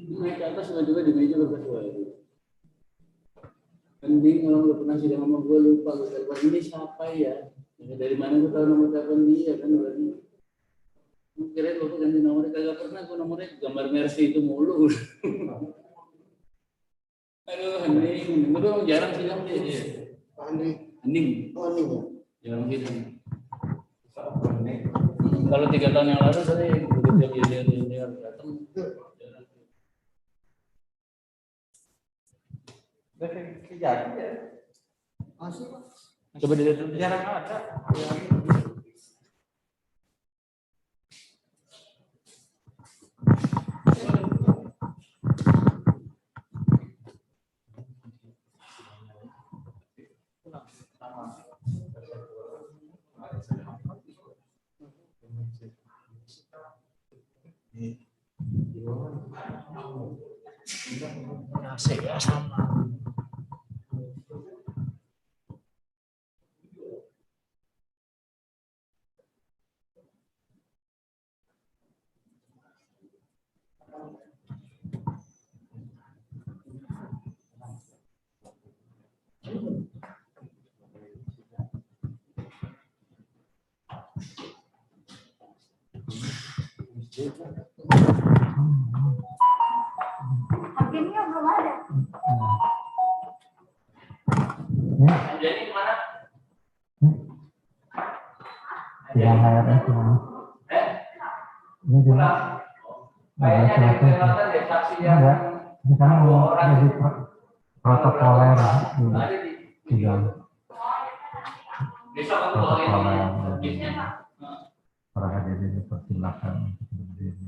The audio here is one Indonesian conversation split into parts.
Naik ke atas nggak juga di meja berketua itu. Mending orang udah pernah sidang sama gue lupa gue telepon ini siapa ya? Dari mana gue tahu nomor telepon dia kan berarti. Kira gue ganti nomornya kagak pernah gue nomornya gambar Mercy itu mulu. Aduh, hening. Itu jarang sidang dia. Hening. Oh, hening ya? Jarang sidang. Kalau 3 tahun yang lalu tadi begitu dia datang. Kejadian ya. Masih Pak. Coba dilihat dulu. Jarang ada. Asik ya sama. Hakimnya belum ada. Jadi mana? Yang HRS yang ini juga Kayaknya ada kelihatan deh saksi yang di sana mau jadi protokoler juga protokoler para hadirin dipersilakan untuk berdiri.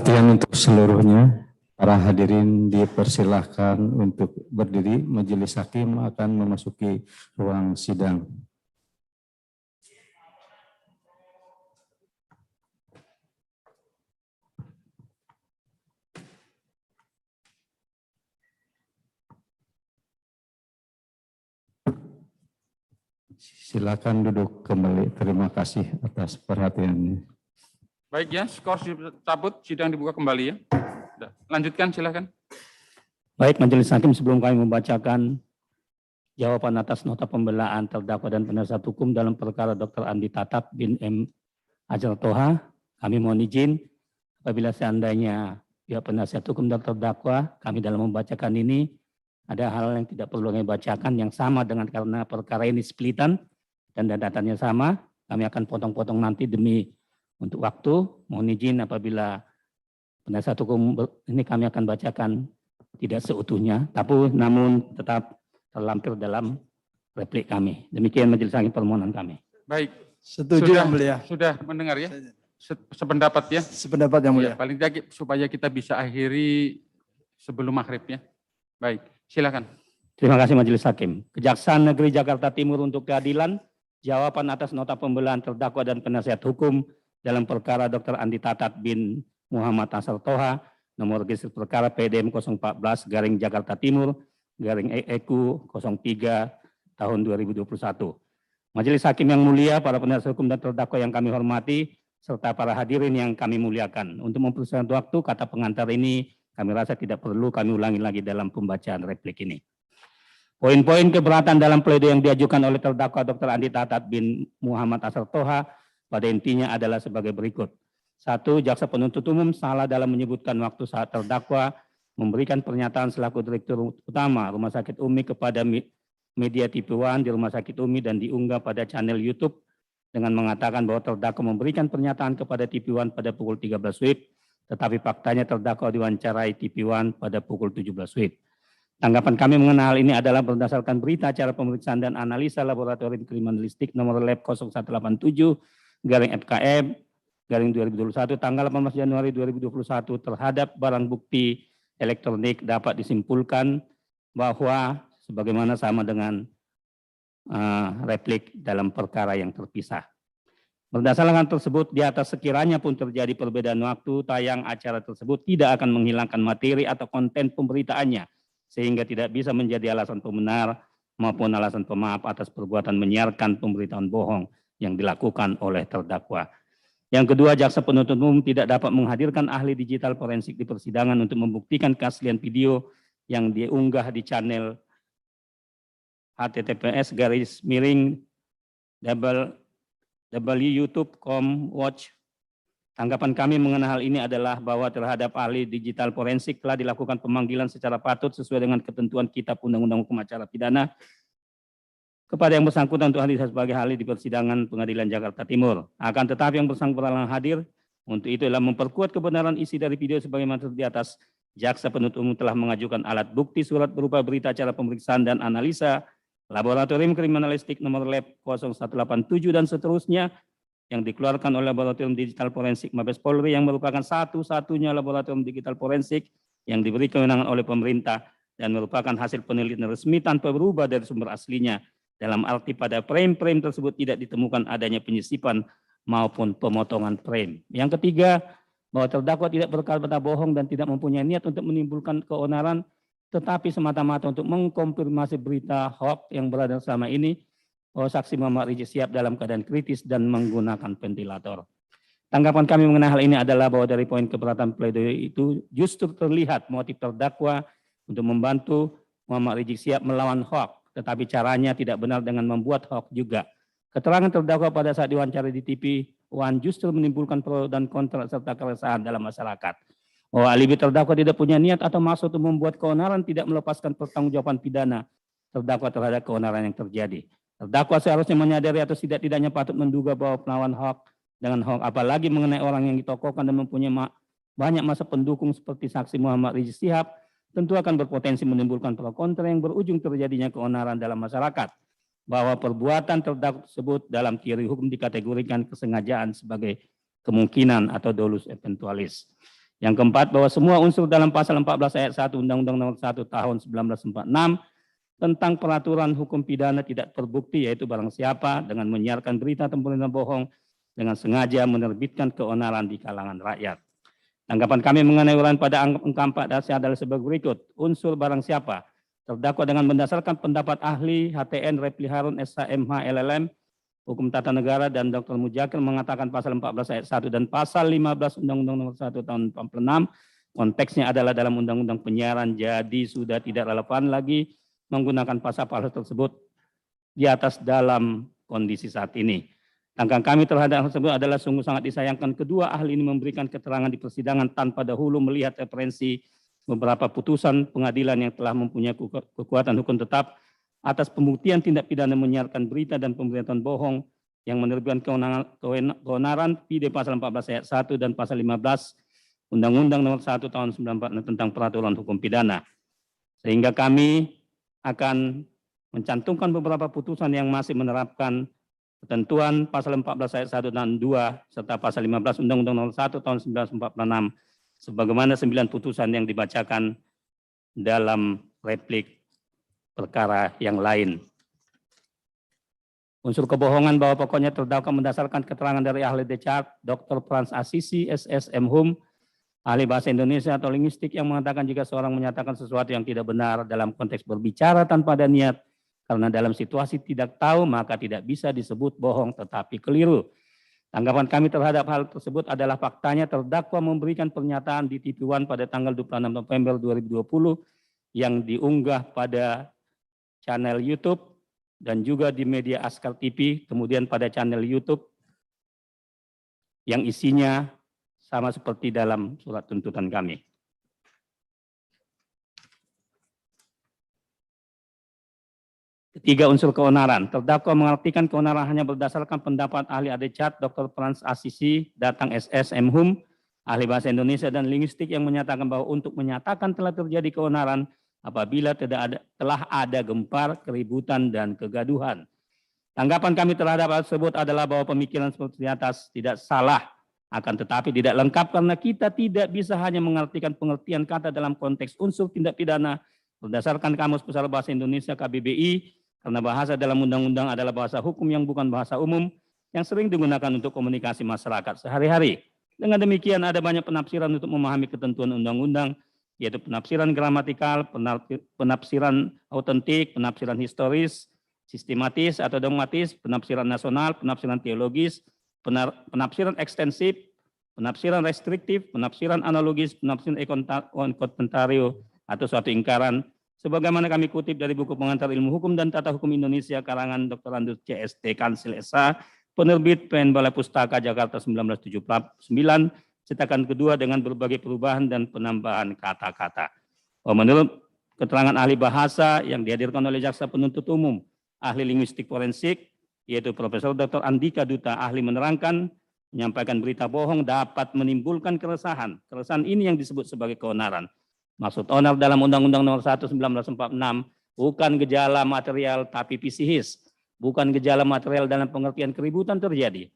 Perhatian untuk seluruhnya, para hadirin dipersilahkan untuk berdiri. Majelis Hakim akan memasuki ruang sidang. Silakan duduk kembali. Terima kasih atas perhatiannya. Baik ya, skor dicabut, sidang dibuka kembali ya. Sudah. Lanjutkan, silakan. Baik, Majelis Hakim, sebelum kami membacakan jawaban atas nota pembelaan terdakwa dan penasihat hukum dalam perkara Dr. Andi Tatat bin M. Azhar Toha, kami mohon izin apabila seandainya pihak penasihat hukum dan terdakwa kami dalam membacakan ini ada hal yang tidak perlu kami bacakan yang sama dengan karena perkara ini splitan dan datatannya sama, kami akan potong-potong nanti demi untuk waktu. Mohon izin apabila penasihat hukum ini kami akan bacakan tidak seutuhnya, tapi namun tetap terlampir dalam replik kami. Demikian Majelis Hakim permohonan kami. Baik. Setuju Yang Mulia. Sudah mendengar ya? Sependapat ya? Sependapat Yang Mulia. Ya, paling tidak supaya kita bisa akhiri sebelum maghrib ya. Baik, silakan. Terima kasih Majelis Hakim. Kejaksaan Negeri Jakarta Timur untuk Keadilan, jawaban atas nota pembelaan terdakwa dan penasihat hukum dalam perkara Dr. Andi Tatat bin Muhammad Azhar Toha, nomor register perkara PDM 014 garing Jakarta Timur, garing EQ 03 tahun 2021. Majelis Hakim yang mulia, para penasihat hukum dan terdakwa yang kami hormati, serta para hadirin yang kami muliakan. Untuk mempersingkat waktu, kata pengantar ini kami rasa tidak perlu kami ulangi lagi dalam pembacaan replik ini. Poin-poin keberatan dalam pledoi yang diajukan oleh terdakwa Dr. Andi Tatat bin Muhammad Azhar Toha pada intinya adalah sebagai berikut. 1. Jaksa penuntut umum salah dalam menyebutkan waktu saat terdakwa memberikan pernyataan selaku Direktur Utama Rumah Sakit Umi kepada media TV1 di Rumah Sakit Umi dan diunggah pada channel YouTube dengan mengatakan bahwa terdakwa memberikan pernyataan kepada TV1 pada pukul 13 WIB, tetapi faktanya terdakwa diwawancarai TV1 pada pukul 17 WIB. Tanggapan kami mengenai hal ini adalah berdasarkan berita acara pemeriksaan dan analisa laboratorium kriminalistik nomor lab 0187 garing FKM garing 2021 tanggal 18 Januari 2021 terhadap barang bukti elektronik dapat disimpulkan bahwa sebagaimana sama dengan replik dalam perkara yang terpisah. Berdasarkan tersebut, di atas sekiranya pun terjadi perbedaan waktu, tayang acara tersebut tidak akan menghilangkan materi atau konten pemberitaannya, sehingga tidak bisa menjadi alasan pembenar maupun alasan pemaaf atas perbuatan menyiarkan pemberitaan bohong yang dilakukan oleh terdakwa. Yang kedua, jaksa penuntut umum tidak dapat menghadirkan ahli digital forensik di persidangan untuk membuktikan keaslian video yang diunggah di channel https://youtube.com/watch. Tanggapan kami mengenai hal ini adalah bahwa terhadap ahli digital forensik telah dilakukan pemanggilan secara patut sesuai dengan ketentuan Kitab Undang-Undang Hukum Acara Pidana kepada yang bersangkutan untuk hadir sebagai ahli di persidangan Pengadilan Jakarta Timur. Akan tetapi yang bersangkutan hadir, untuk itu adalah memperkuat kebenaran isi dari video sebagaimana di atas, jaksa penuntut umum telah mengajukan alat bukti surat berupa berita acara pemeriksaan dan analisa laboratorium kriminalistik nomor lab 0187 dan seterusnya yang dikeluarkan oleh laboratorium digital forensik Mabes Polri yang merupakan satu-satunya laboratorium digital forensik yang diberi kewenangan oleh pemerintah dan merupakan hasil penelitian resmi tanpa berubah dari sumber aslinya. Dalam arti pada frame-frame tersebut tidak ditemukan adanya penyisipan maupun pemotongan frame. Yang ketiga, bahwa terdakwa tidak berkata bohong dan tidak mempunyai niat untuk menimbulkan keonaran, tetapi semata-mata untuk mengkonfirmasi berita hoax yang berada selama ini, bahwa saksi Muhammad Rizik Syihab dalam keadaan kritis dan menggunakan ventilator. Tanggapan kami mengenai hal ini adalah bahwa dari poin keberatan pledoi itu justru terlihat motif terdakwa untuk membantu Muhammad Rizik Syihab melawan hoax, tetapi caranya tidak benar dengan membuat hoax juga. Keterangan terdakwa pada saat diwawancara di TV1 justru menimbulkan pro dan kontra serta keresahan dalam masyarakat. Bahwa alibi terdakwa tidak punya niat atau maksud untuk membuat keonaran tidak melepaskan pertanggungjawaban pidana terdakwa terhadap keonaran yang terjadi. Terdakwa seharusnya menyadari atau tidak-tidaknya patut menduga bahwa melawan hoax dengan hoax, apalagi mengenai orang yang ditokohkan dan mempunyai banyak masa pendukung seperti saksi Muhammad Rizik Syihab, tentu akan berpotensi menimbulkan pro kontra yang berujung terjadinya keonaran dalam masyarakat. Bahwa perbuatan terdakwa tersebut dalam teori hukum dikategorikan kesengajaan sebagai kemungkinan atau dolus eventualis. Yang keempat, bahwa semua unsur dalam pasal 14 ayat 1 Undang-Undang Nomor 1 Tahun 1946 tentang peraturan hukum pidana tidak terbukti, yaitu barang siapa dengan menyiarkan berita atau pemberitaan bohong dengan sengaja menerbitkan keonaran di kalangan rakyat. Tanggapan kami mengenai uraian pada angka 4 adalah sebagai berikut. Unsur barang siapa terdakwa dengan mendasarkan pendapat ahli HTN Repli Harun SHMH LLM Hukum Tata Negara dan Dr. Mujakir mengatakan pasal 14 ayat 1 dan pasal 15 Undang-Undang Nomor 1 Tahun 46 konteksnya adalah dalam Undang-Undang Penyiaran, jadi sudah tidak relevan lagi menggunakan pasal-pasal tersebut di atas dalam kondisi saat ini. Tanggapan kami terhadap hal tersebut adalah sungguh sangat disayangkan kedua ahli ini memberikan keterangan di persidangan tanpa dahulu melihat referensi beberapa putusan pengadilan yang telah mempunyai kekuatan hukum tetap atas pembuktian tindak pidana menyiarkan berita dan pemberitaan bohong yang menerbitkan keonaran PD pasal 14 ayat 1 dan pasal 15 Undang-Undang Nomor 1 Tahun 1946 tentang peraturan hukum pidana. Sehingga kami akan mencantumkan beberapa putusan yang masih menerapkan ketentuan pasal 14 ayat 1 dan 2 serta pasal 15 Undang-Undang Nomor 1 Tahun 1946 sebagaimana 9 putusan yang dibacakan dalam replik perkara yang lain. Unsur kebohongan bahwa pokoknya terdakwa mendasarkan keterangan dari ahli DCAT, Dr. Frans Assisi, SSM Hum, ahli bahasa Indonesia atau linguistik yang mengatakan jika seorang menyatakan sesuatu yang tidak benar dalam konteks berbicara tanpa ada niat, karena dalam situasi tidak tahu maka tidak bisa disebut bohong tetapi keliru. Tanggapan kami terhadap hal tersebut adalah faktanya terdakwa memberikan pernyataan di TV One pada tanggal 26 November 2020 yang diunggah pada channel YouTube dan juga di media Askar TV, kemudian pada channel YouTube yang isinya sama seperti dalam surat tuntutan kami. Ketiga, unsur keonaran. Terdakwa mengartikan keonaran hanya berdasarkan pendapat ahli ADCAT Dr. Frans Assisi, datang SSM Hum, ahli bahasa Indonesia dan linguistik yang menyatakan bahwa untuk menyatakan telah terjadi keonaran apabila telah ada gempar, keributan, dan kegaduhan. Tanggapan kami terhadap hal tersebut adalah bahwa pemikiran seperti di atas tidak salah, akan tetapi tidak lengkap karena kita tidak bisa hanya mengartikan pengertian kata dalam konteks unsur tindak pidana berdasarkan Kamus Besar Bahasa Indonesia KBBI, karena bahasa dalam undang-undang adalah bahasa hukum yang bukan bahasa umum yang sering digunakan untuk komunikasi masyarakat sehari-hari. Dengan demikian ada banyak penafsiran untuk memahami ketentuan undang-undang, yaitu penafsiran gramatikal, penafsiran autentik, penafsiran historis, sistematis atau dogmatis, penafsiran nasional, penafsiran teologis, penafsiran ekstensif, penafsiran restriktif, penafsiran analogis, penafsiran kontemporario atau suatu ingkaran, sebagaimana kami kutip dari buku pengantar ilmu hukum dan tata hukum Indonesia karangan Dr. Andus CST Kansil SA, penerbit PN Balai Pustaka Jakarta 1979, cetakan kedua dengan berbagai perubahan dan penambahan kata-kata. Menurut keterangan ahli bahasa yang dihadirkan oleh jaksa penuntut umum, ahli linguistik forensik, yaitu Profesor Dr. Andika Duta, ahli menerangkan, menyampaikan berita bohong dapat menimbulkan keresahan. Keresahan ini yang disebut sebagai keonaran. Maksud onar dalam Undang-Undang Nomor 1 1946 bukan gejala material tapi psikis, bukan gejala material dalam pengertian keributan terjadi.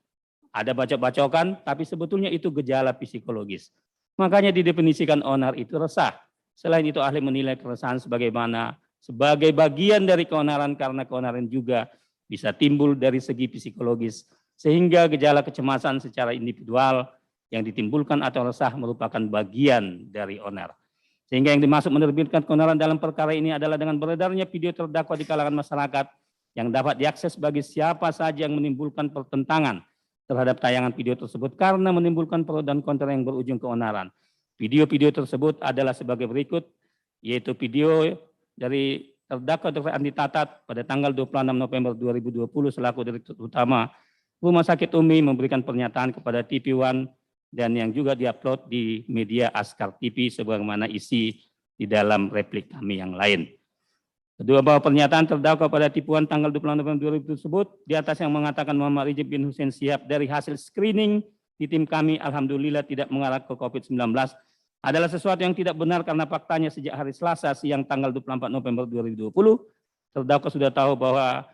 Ada bacok-bacokan, tapi sebetulnya itu gejala psikologis. Makanya didefinisikan onar itu resah. Selain itu ahli menilai keresahan sebagai bagian dari keonaran karena keonaran juga bisa timbul dari segi psikologis. Sehingga gejala kecemasan secara individual yang ditimbulkan atau resah merupakan bagian dari onar. Sehingga yang dimaksud menerbitkan keonaran dalam perkara ini adalah dengan beredarnya video terdakwa di kalangan masyarakat yang dapat diakses bagi siapa saja yang menimbulkan pertentangan terhadap tayangan video tersebut karena menimbulkan pro dan kontra yang berujung keonaran. Video-video tersebut adalah sebagai berikut, yaitu video dari terdakwa Dr. Andi Tatat pada tanggal 26 November 2020 selaku Direktur Utama Rumah Sakit Umi memberikan pernyataan kepada TV One dan yang juga diupload di media Askar TV sebagaimana isi di dalam replik kami yang lain. Kedua, bahwa pernyataan terdakwa pada tipuan tanggal 26 November 2000 tersebut di atas yang mengatakan Muhammad Rijib bin Hussein Syihab dari hasil screening di tim kami alhamdulillah tidak mengarah ke COVID-19 adalah sesuatu yang tidak benar karena faktanya sejak hari Selasa siang tanggal 24 November 2020 terdakwa sudah tahu bahwa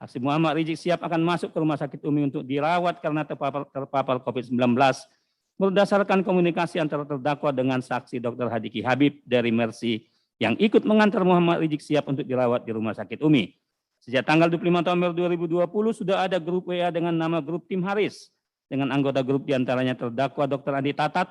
saksi Muhammad Rijib Syihab akan masuk ke Rumah Sakit Umi untuk dirawat karena terpapar COVID-19 berdasarkan komunikasi antara terdakwa dengan saksi Dr. Hadiki Habib dari Mercy yang ikut mengantar Muhammad Rizik Syihab untuk dirawat di Rumah Sakit Umi. Sejak tanggal 25 November 2020 sudah ada grup WA dengan nama grup Tim Haris dengan anggota grup diantaranya terdakwa Dr. Andi Tatat,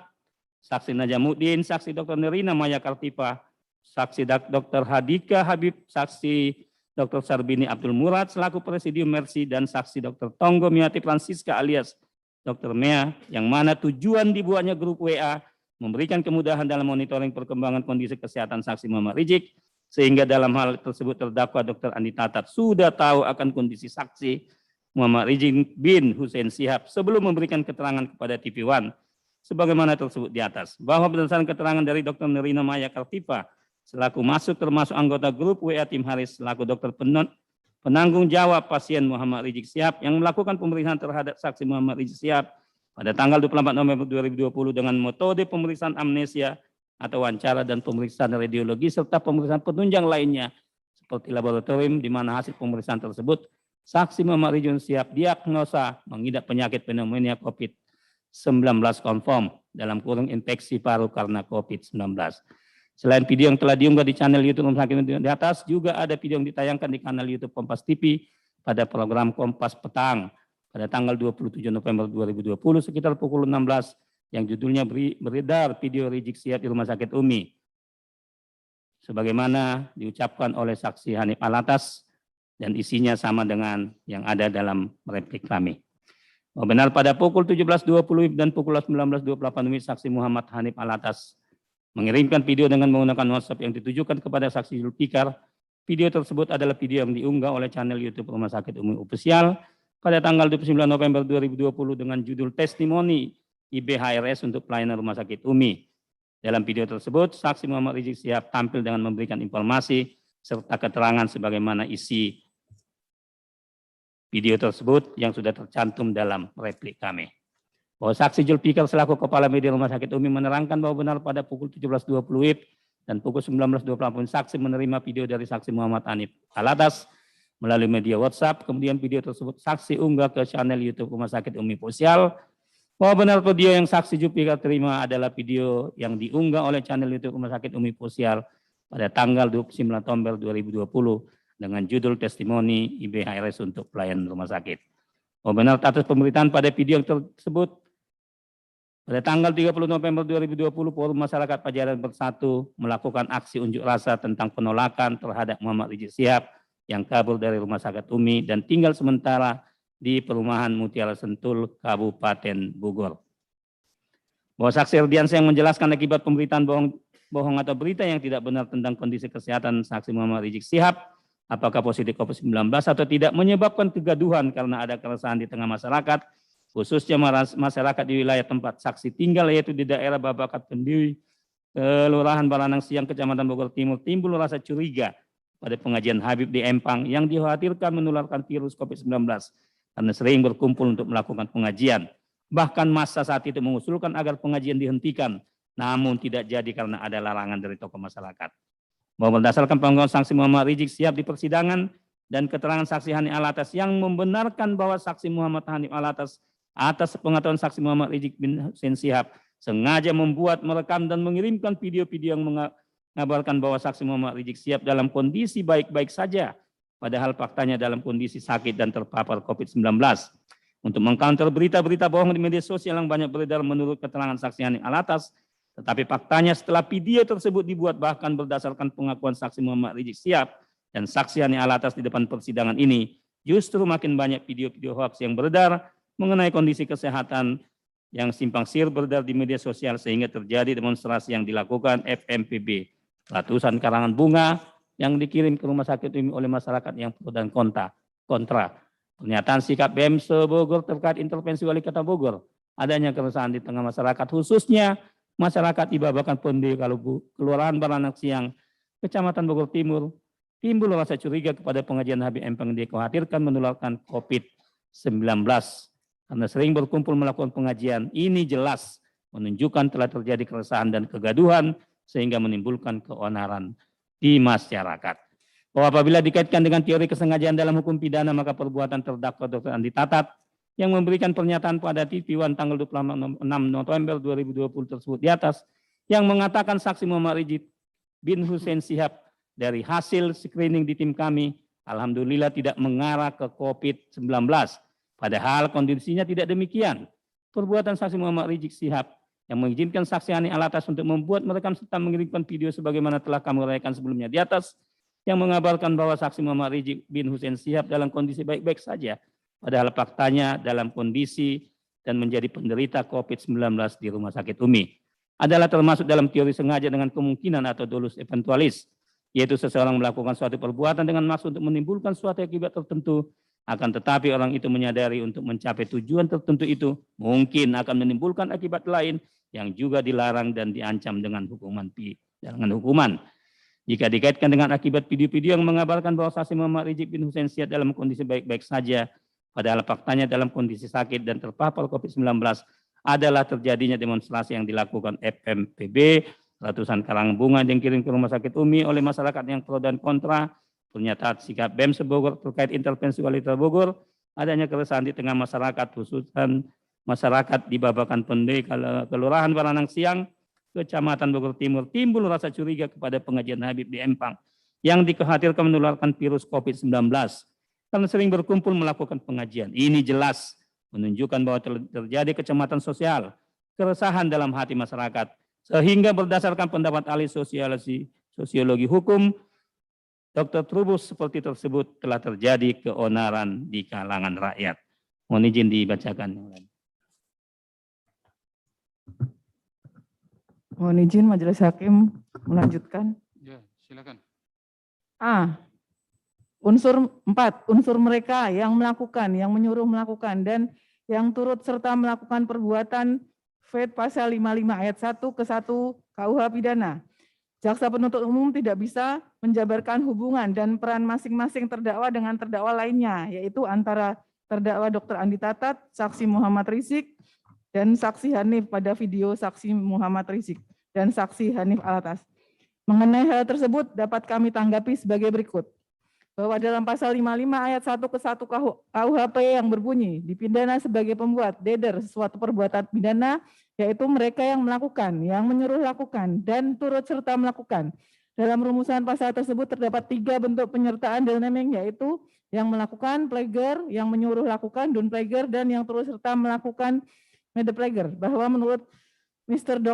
saksi Najamuddin, saksi Dr. Nerina Maya Kartipa, saksi Dr. Hadika Habib, saksi Dr. Sarbini Abdul Murad selaku Presidium Mercy, dan saksi Dr. Tonggo Miati Francisca alias Dr. Mea, yang mana tujuan dibuatnya grup WA memberikan kemudahan dalam monitoring perkembangan kondisi kesehatan saksi Muhammad Rizik, sehingga dalam hal tersebut terdakwa Dr. Andi Tatat sudah tahu akan kondisi saksi Muhammad Rizik bin Hussein Syihab sebelum memberikan keterangan kepada TV One, sebagaimana tersebut di atas, bahwa berdasarkan keterangan dari Dr. Nerina Maya Kartipa selaku termasuk anggota grup WA Tim Haris selaku dokter penanggung jawab pasien Muhammad Rizik Syihab yang melakukan pemeriksaan terhadap saksi Muhammad Rizik Syihab pada tanggal 24 November 2020 dengan metode pemeriksaan amnesia atau wawancara dan pemeriksaan radiologi serta pemeriksaan penunjang lainnya seperti laboratorium, di mana hasil pemeriksaan tersebut saksi Muhammad Rizik Syihab diagnosa mengidap penyakit pneumonia COVID-19 konfirm dalam kurung infeksi paru karena COVID-19. Selain video yang telah diunggah di channel YouTube Rumah Sakit di atas, juga ada video yang ditayangkan di kanal YouTube Kompas TV pada program Kompas Petang pada tanggal 27 November 2020 sekitar pukul 16 yang judulnya beredar video Rizik Syihab di Rumah Sakit Umi. Sebagaimana diucapkan oleh saksi Hanif Alatas dan isinya sama dengan yang ada dalam replik kami. Benar pada pukul 17.20 dan pukul 19.28 saksi Muhammad Hanif Alatas mengirimkan video dengan menggunakan WhatsApp yang ditujukan kepada saksi Zulfikar. Video tersebut adalah video yang diunggah oleh channel YouTube Rumah Sakit Umi Official pada tanggal 29 November 2020 dengan judul Testimoni IBHRS untuk pelayanan Rumah Sakit Umi. Dalam video tersebut, saksi Muhammad Rizik Syihab tampil dengan memberikan informasi serta keterangan sebagaimana isi video tersebut yang sudah tercantum dalam replik kami. Bahwa saksi Zulfikar selaku Kepala Media Rumah Sakit Umi menerangkan bahwa benar pada pukul 17.20 dan pukul 19.28 saksi menerima video dari saksi Muhammad Hanif Alatas melalui media WhatsApp. Kemudian video tersebut saksi unggah ke channel YouTube Rumah Sakit Umi Official. Bahwa benar video yang saksi Zulfikar terima adalah video yang diunggah oleh channel YouTube Rumah Sakit Umi Official pada tanggal 29 November 2020 dengan judul Testimoni IBHRS untuk pelayanan rumah sakit. Bahwa benar atas pemberitaan pada video tersebut pada tanggal 30 November 2020, Forum Masyarakat Pajajaran Bersatu melakukan aksi unjuk rasa tentang penolakan terhadap Muhammad Rizik Syihab yang kabur dari Rumah Sakit Umi dan tinggal sementara di Perumahan Mutiara Sentul, Kabupaten Bogor. Bahwa saksi Erdiansyah yang menjelaskan akibat pemberitaan bohong atau berita yang tidak benar tentang kondisi kesehatan saksi Muhammad Rizik Syihab, apakah positif COVID-19 atau tidak, menyebabkan kegaduhan karena ada keresahan di tengah masyarakat, khususnya masyarakat di wilayah tempat saksi tinggal, yaitu di daerah Babakat Pendiri, Kelurahan Baranang Siang, Kecamatan Bogor Timur, timbul rasa curiga pada pengajian Habib di Empang yang dikhawatirkan menularkan virus COVID-19 karena sering berkumpul untuk melakukan pengajian. Bahkan masa saat itu mengusulkan agar pengajian dihentikan, namun tidak jadi karena ada larangan dari tokoh masyarakat. Bahwa berdasarkan pengakuan saksi Muhammad Rizik Syihab di persidangan dan keterangan saksi Hanif Alatas yang membenarkan bahwa saksi Muhammad Hanif Alatas atas pengetahuan saksi Muhammad Rizik bin Hussein Syihab sengaja membuat, merekam dan mengirimkan video-video yang mengabarkan bahwa saksi Muhammad Rizik Syihab dalam kondisi baik-baik saja, padahal faktanya dalam kondisi sakit dan terpapar COVID-19. Untuk mengcounter berita-berita bohong di media sosial yang banyak beredar menurut keterangan saksi Hanif Alatas, tetapi faktanya setelah video tersebut dibuat bahkan berdasarkan pengakuan saksi Muhammad Rizik Syihab dan saksi Hanif Alatas di depan persidangan ini, justru makin banyak video-video hoax yang beredar mengenai kondisi kesehatan yang simpang siur beredar di media sosial sehingga terjadi demonstrasi yang dilakukan FMPB, ratusan karangan bunga yang dikirim ke Rumah Sakit Umi oleh masyarakat yang pro dan kontra. Pernyataan sikap BEM se-Bogor terkait intervensi Wali Kota Bogor, adanya keresahan di tengah masyarakat, khususnya masyarakat di Babakan Pendiri, Kelurahan Baranang Siang, Kecamatan Bogor Timur, timbul rasa curiga kepada pengajian Habib Empang yang dikhawatirkan menularkan COVID-19. Karena sering berkumpul melakukan pengajian, ini jelas menunjukkan telah terjadi keresahan dan kegaduhan sehingga menimbulkan keonaran di masyarakat. Bahwa apabila dikaitkan dengan teori kesengajaan dalam hukum pidana, maka perbuatan terdakwa Dr. Andi Tatat yang memberikan pernyataan pada TV One tanggal 26 November 2020 tersebut di atas, yang mengatakan saksi Muhammad Rizik bin Hussein Shihab dari hasil screening di tim kami, alhamdulillah tidak mengarah ke COVID-19. Padahal kondisinya tidak demikian. Perbuatan saksi Muhammad Rizik Shihab yang mengizinkan saksi Hani Alatas untuk membuat, merekam, serta mengirimkan video sebagaimana telah kami uraikan sebelumnya di atas, yang mengabarkan bahwa saksi Muhammad Rizik bin Hussein Shihab dalam kondisi baik-baik saja, padahal faktanya dalam kondisi dan menjadi penderita COVID-19 di Rumah Sakit UMI, adalah termasuk dalam teori sengaja dengan kemungkinan atau dolus eventualis, yaitu seseorang melakukan suatu perbuatan dengan maksud untuk menimbulkan suatu akibat tertentu, akan tetapi orang itu menyadari untuk mencapai tujuan tertentu itu mungkin akan menimbulkan akibat lain yang juga dilarang dan diancam dengan hukuman. Jika dikaitkan dengan akibat video-video yang mengabarkan bahwa saksi Muhammad Rizik bin Hussein Shihab dalam kondisi baik-baik saja, padahal faktanya dalam kondisi sakit dan terpapar COVID-19, adalah terjadinya demonstrasi yang dilakukan FMPB, ratusan karangan bunga yang dikirim ke Rumah Sakit UMI oleh masyarakat yang pro dan kontra, pernyataan sikap BEM Bogor terkait intervensi Wali Kota Bogor, adanya keresahan di tengah masyarakat, khususnya masyarakat di Babakan Pende, Kelurahan Baranang Siang, Kecamatan Bogor Timur, timbul rasa curiga kepada pengajian Habib di Empang yang dikhawatirkan menularkan virus COVID-19 karena sering berkumpul melakukan pengajian. Ini jelas menunjukkan bahwa terjadi kecemasan sosial, keresahan dalam hati masyarakat, sehingga berdasarkan pendapat ahli sosiologi hukum, Dr. Trubus, seperti tersebut telah terjadi keonaran di kalangan rakyat. Mohon izin dibacakan. Mohon izin Majelis Hakim melanjutkan. Ya, silakan. A. Unsur 4, unsur mereka yang melakukan, yang menyuruh melakukan, dan yang turut serta melakukan perbuatan FED pasal 55 ayat 1 ke 1 KUH pidana. Jaksa penuntut umum tidak bisa menjabarkan hubungan dan peran masing-masing terdakwa dengan terdakwa lainnya, yaitu antara terdakwa Dr. Andi Tatat, saksi Muhammad Rizik, dan saksi Hanif pada video saksi Muhammad Rizik, dan saksi Hanif Alatas. Mengenai hal tersebut dapat kami tanggapi sebagai berikut. Bahwa dalam pasal 55 ayat 1 ke 1 KUHP yang berbunyi, dipidana sebagai pembuat, deder, suatu perbuatan pidana, yaitu mereka yang melakukan, yang menyuruh lakukan, dan turut serta melakukan. Dalam rumusan pasal tersebut terdapat 3 bentuk penyertaan dan naming, yaitu yang melakukan, plager, yang menyuruh lakukan, down plager, dan yang turut serta melakukan, mede plager. Bahwa menurut Mr.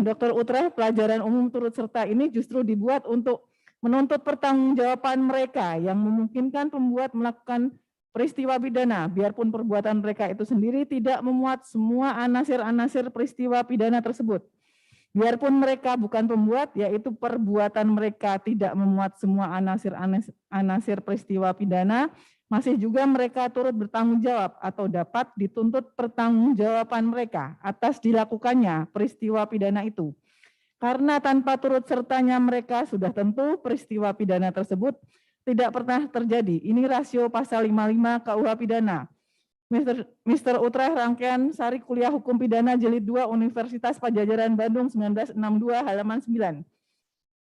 Dr. Utrecht, pelajaran umum turut serta ini justru dibuat untuk menuntut pertanggungjawaban mereka yang memungkinkan pembuat melakukan peristiwa pidana, biarpun perbuatan mereka itu sendiri tidak memuat semua anasir-anasir peristiwa pidana tersebut. Biarpun mereka bukan pembuat, yaitu perbuatan mereka tidak memuat semua anasir peristiwa pidana, masih juga mereka turut bertanggung jawab atau dapat dituntut pertanggungjawaban mereka atas dilakukannya peristiwa pidana itu. Karena tanpa turut sertanya mereka sudah tentu peristiwa pidana tersebut tidak pernah terjadi. Ini rasio pasal 55 KUH pidana. Mr. Utrecht, rangkaian Sari Kuliah Hukum Pidana Jilid 2 Universitas Padjadjaran Bandung 1962 halaman 9.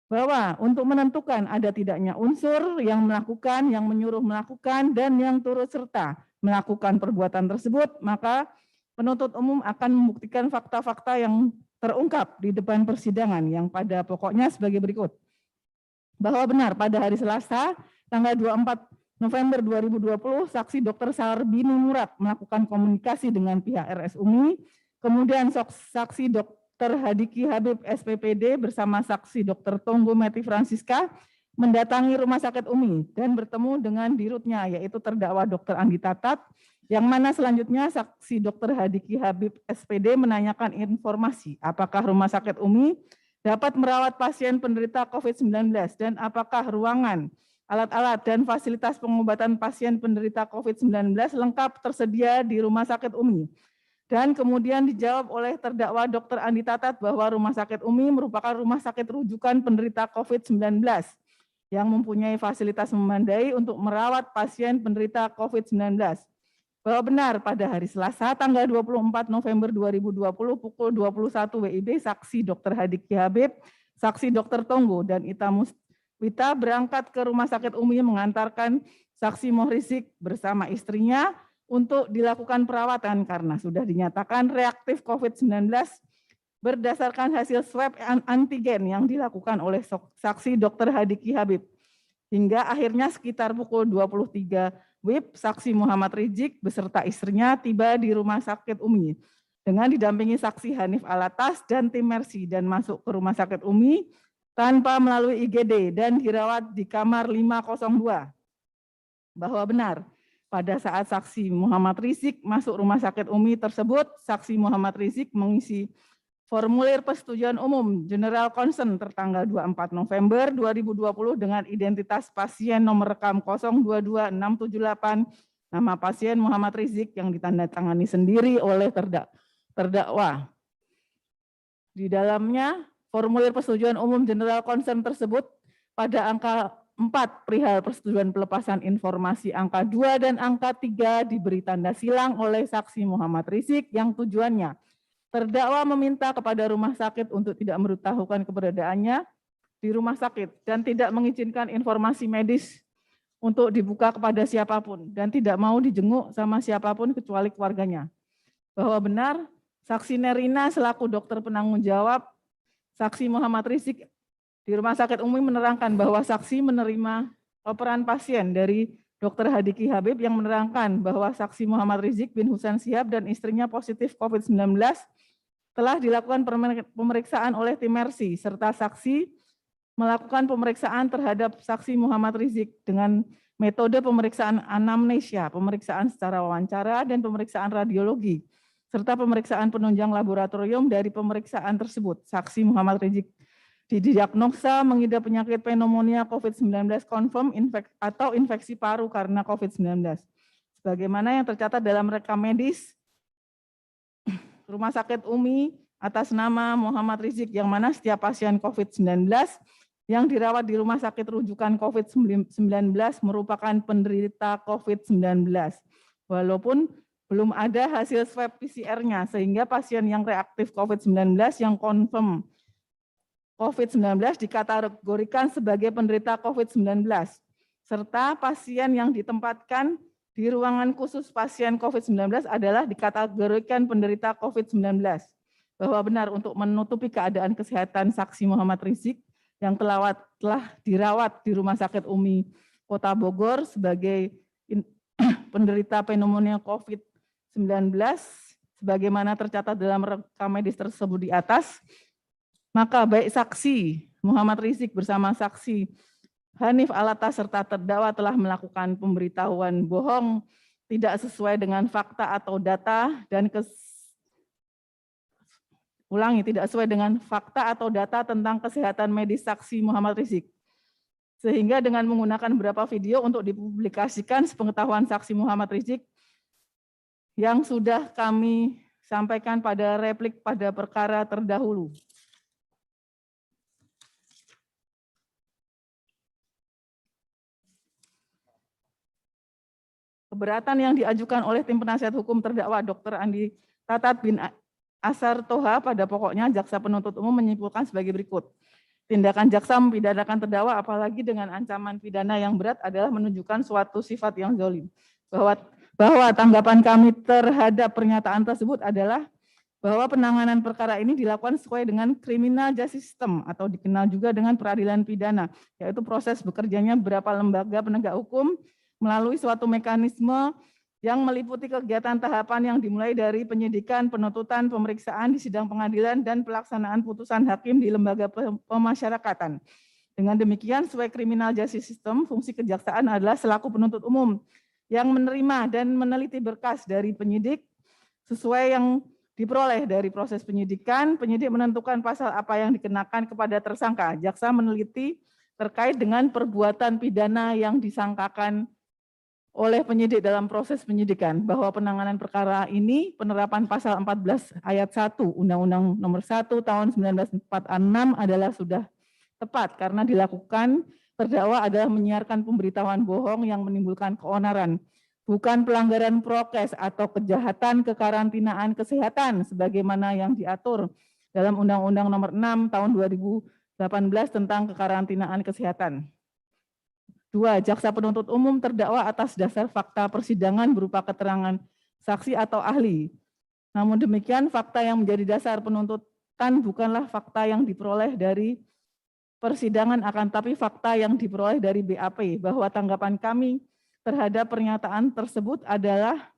Bahwa untuk menentukan ada tidaknya unsur yang melakukan, yang menyuruh melakukan, dan yang turut serta melakukan perbuatan tersebut, maka penuntut umum akan membuktikan fakta-fakta yang terungkap di depan persidangan yang pada pokoknya sebagai berikut. Bahwa benar pada hari Selasa tanggal 24 November 2020 saksi Dr. Sarbini Murad melakukan komunikasi dengan pihak RS UMI, kemudian saksi Dr. Hadiki Habib SPPD bersama saksi Dr. Tonggo Meti Francisca mendatangi Rumah Sakit UMI dan bertemu dengan dirutnya, yaitu terdakwa Dr. Andi Tatat, yang mana selanjutnya saksi Dr. Hadiki Habib SPD menanyakan informasi apakah Rumah Sakit UMI dapat merawat pasien penderita COVID-19 dan apakah ruangan, alat-alat, dan fasilitas pengobatan pasien penderita COVID-19 lengkap tersedia di Rumah Sakit UMI. Dan kemudian dijawab oleh terdakwa Dr. Andi Tatat bahwa Rumah Sakit UMI merupakan rumah sakit rujukan penderita COVID-19 yang mempunyai fasilitas memadai untuk merawat pasien penderita COVID-19. Bahwa benar pada hari Selasa tanggal 24 November 2020 pukul 21 WIB saksi Dr. Hadiki Habib, saksi Dr. Tonggo, dan Ita Muswita berangkat ke Rumah Sakit UMI mengantarkan saksi Moh Rizik bersama istrinya untuk dilakukan perawatan karena sudah dinyatakan reaktif COVID-19 berdasarkan hasil swab antigen yang dilakukan oleh saksi Dr. Hadiki Habib. Hingga akhirnya sekitar pukul 23 WIB, saksi Muhammad Rizik beserta istrinya tiba di Rumah Sakit UMI dengan didampingi saksi Hanif Alatas dan tim Mercy dan masuk ke Rumah Sakit UMI tanpa melalui IGD dan dirawat di kamar 502. Bahwa benar, pada saat saksi Muhammad Rizik masuk Rumah Sakit UMI tersebut, saksi Muhammad Rizik mengisi formulir persetujuan umum General Concern tertanggal 24 November 2020 dengan identitas pasien nomor rekam 022678, nama pasien Muhammad Rizik yang ditandatangani sendiri oleh terdakwa. Di dalamnya, formulir persetujuan umum General Concern tersebut pada angka 4 perihal persetujuan pelepasan informasi angka 2 dan angka 3 diberi tanda silang oleh saksi Muhammad Rizik yang tujuannya terdakwa meminta kepada rumah sakit untuk tidak memberitahukan keberadaannya di rumah sakit dan tidak mengizinkan informasi medis untuk dibuka kepada siapapun dan tidak mau dijenguk sama siapapun kecuali keluarganya. Bahwa benar, saksi Nerina selaku dokter penanggung jawab saksi Muhammad Rizik di Rumah Sakit UMI menerangkan bahwa saksi menerima laporan pasien dari Dr. Hadiki Habib yang menerangkan bahwa saksi Muhammad Rizik bin Husain Shihab dan istrinya positif COVID-19 telah dilakukan pemeriksaan oleh tim Mercy serta saksi melakukan pemeriksaan terhadap saksi Muhammad Rizik dengan metode pemeriksaan anamnesia, pemeriksaan secara wawancara dan pemeriksaan radiologi serta pemeriksaan penunjang laboratorium dari pemeriksaan tersebut. Saksi Muhammad Rizik didiagnosa mengidap penyakit pneumonia COVID-19 confirm atau infeksi paru karena COVID-19. Sebagaimana yang tercatat dalam rekam medis Rumah Sakit UMI atas nama Muhammad Rizik yang mana setiap pasien COVID-19 yang dirawat di rumah sakit rujukan COVID-19 merupakan penderita COVID-19. Walaupun belum ada hasil swab PCR-nya sehingga pasien yang reaktif COVID-19 yang confirm COVID-19 dikategorikan sebagai penderita COVID-19 serta pasien yang ditempatkan di ruangan khusus pasien COVID-19 adalah dikategorikan penderita COVID-19. Bahwa benar untuk menutupi keadaan kesehatan saksi Muhammad Rizik yang telah dirawat di Rumah Sakit UMI Kota Bogor sebagai penderita pneumonia COVID-19 sebagaimana tercatat dalam rekam medis tersebut di atas, maka baik saksi Muhammad Rizik bersama saksi Hanif Alatas serta terdakwa telah melakukan pemberitahuan bohong tidak sesuai dengan fakta atau data dan tidak sesuai dengan fakta atau data tentang kesehatan medis saksi Muhammad Rizik. Sehingga dengan menggunakan beberapa video untuk dipublikasikan sepengetahuan saksi Muhammad Rizik yang sudah kami sampaikan pada replik pada perkara terdahulu. Keberatan yang diajukan oleh tim penasihat hukum terdakwa Dr. Andi Tatat bin Asar Toha pada pokoknya jaksa penuntut umum menyimpulkan sebagai berikut. Tindakan jaksa mempidanakan terdakwa apalagi dengan ancaman pidana yang berat adalah menunjukkan suatu sifat yang zalim. Bahwa tanggapan kami terhadap pernyataan tersebut adalah bahwa penanganan perkara ini dilakukan sesuai dengan criminal justice system atau dikenal juga dengan peradilan pidana, yaitu proses bekerjanya beberapa lembaga penegak hukum melalui suatu mekanisme yang meliputi kegiatan tahapan yang dimulai dari penyidikan, penuntutan, pemeriksaan di sidang pengadilan, dan pelaksanaan putusan hakim di lembaga pemasyarakatan. Dengan demikian, sesuai criminal justice system, fungsi kejaksaan adalah selaku penuntut umum yang menerima dan meneliti berkas dari penyidik sesuai yang diperoleh dari proses penyidikan. Penyidik menentukan pasal apa yang dikenakan kepada tersangka. Jaksa meneliti terkait dengan perbuatan pidana yang disangkakan oleh penyidik dalam proses penyidikan, bahwa penanganan perkara ini penerapan pasal 14 ayat 1 Undang-Undang Nomor 1 Tahun 1946 adalah sudah tepat karena dilakukan terdakwa adalah menyiarkan pemberitahuan bohong yang menimbulkan keonaran, bukan pelanggaran prokes atau kejahatan kekarantinaan kesehatan sebagaimana yang diatur dalam Undang-Undang Nomor 6 Tahun 2018 tentang kekarantinaan kesehatan. 2. Jaksa penuntut umum terdakwa atas dasar fakta persidangan berupa keterangan saksi atau ahli. Namun demikian, fakta yang menjadi dasar penuntutan bukanlah fakta yang diperoleh dari persidangan, akan tapi fakta yang diperoleh dari BAP, bahwa tanggapan kami terhadap pernyataan tersebut adalah